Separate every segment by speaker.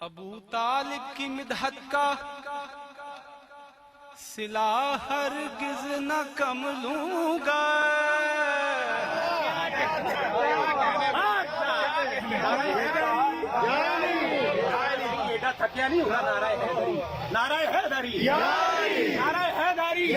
Speaker 1: ابو طالب کی مدحت کا صلہ ہرگز نہ کم لوں گا۔
Speaker 2: تھکیا نہیں ہوگا۔ نعرہ حیدری، نعرہ حیدری، نعرہ حیدری،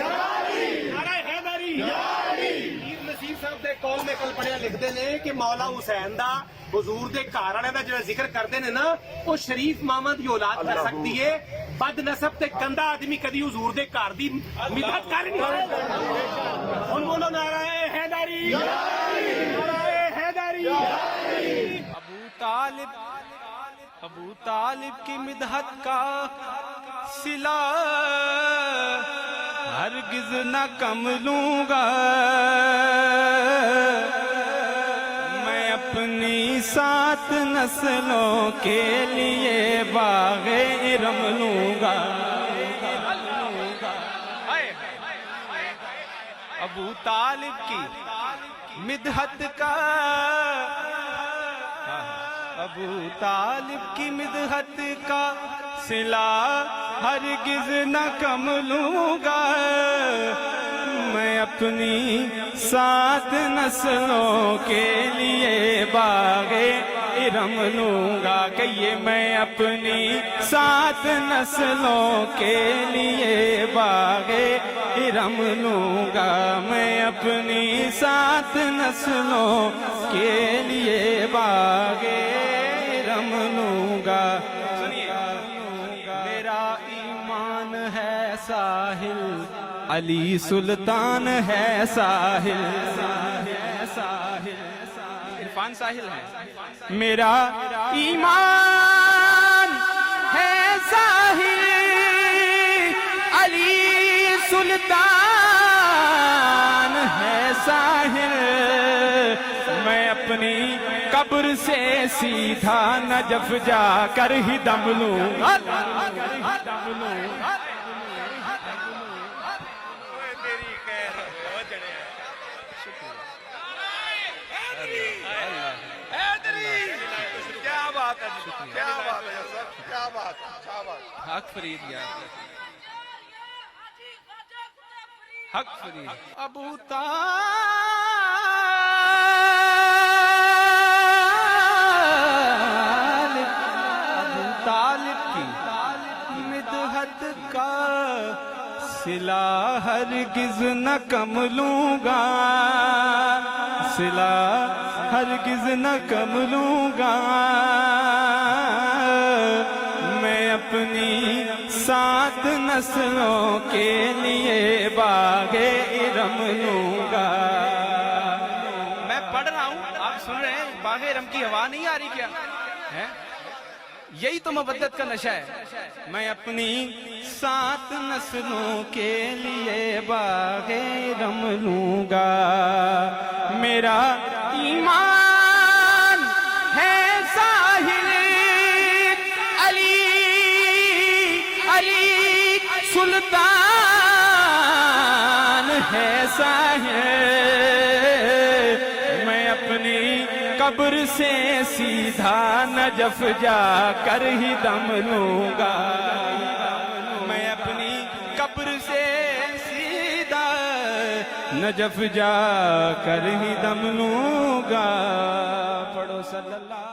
Speaker 2: نعرہ حیدری۔ میر نصیر صاحب دے کال میں کل پڑھیا لکھتے ہیں کہ مولا حسین دا حضور دے گھر والے دا جڑا ذکر کرتے ہیں نا، وہ شریف ماما دی اولاد کر سکتی ہے، بد نسب تے گندا آدمی کدی حضور دے گھر دی مدحت کر نہیں سکتا۔ ہن بولو نعرہ حیدری، نعرہ حیدری۔
Speaker 1: ابو طالب کی مدحت کا صلہ ہرگز نہ کم لوں گا، میں اپنی 7 نسلوں کے لیے باغ ارم لوں گا۔ ابو طالب کی مدحت کا، ابو طالب کی مدحت کا صلہ ہرگز نہ کم لوں گا، میں اپنی 7 نسلوں کے لیے باغ ارم لوں گا۔ کہیے میں اپنی 7 نسلوں کے لیے باغ ارم لوں گا، میں اپنی 7 نسلوں کے لیے باغ ارم لوں گا۔ میرا ایمان ہے ساحل، علی سلطان ہے ساحل، عرفان ساحل ہے۔ میرا ایمان ہے ساحل، علی سلطان ہے ساحل، میں اپنی قبر سے سیدھا نجف جا کر ہی دم لوں گا۔ حق فرید یار، حق فرید۔ ابو طالب کی مدحت کا صلہ ہرگز نہ کم لوں گا، صلہ ہرگز نہ کم لوں گا، میں اپنی 7 نسلوں کے لیے باغ ارم لوں گا۔ میں پڑھ رہا ہوں، آپ سن رہے ہیں، باغ ارم کی ہوا نہیں آ رہی کیا ہے؟ یہی تو مودت کا نشہ ہے۔ میں اپنی 7 نسلوں کے لیے باغ ارم لوں گا، میرا ایمان ہے ساحل، علی سلطان ہے ساحل، میں اپنی قبر سے سیدھا نجف جا کر ہی دم لوں گا، میں اپنی قبر سے سیدھا نجف جا کر ہی دم لوں گا۔ پڑھو صلی اللہ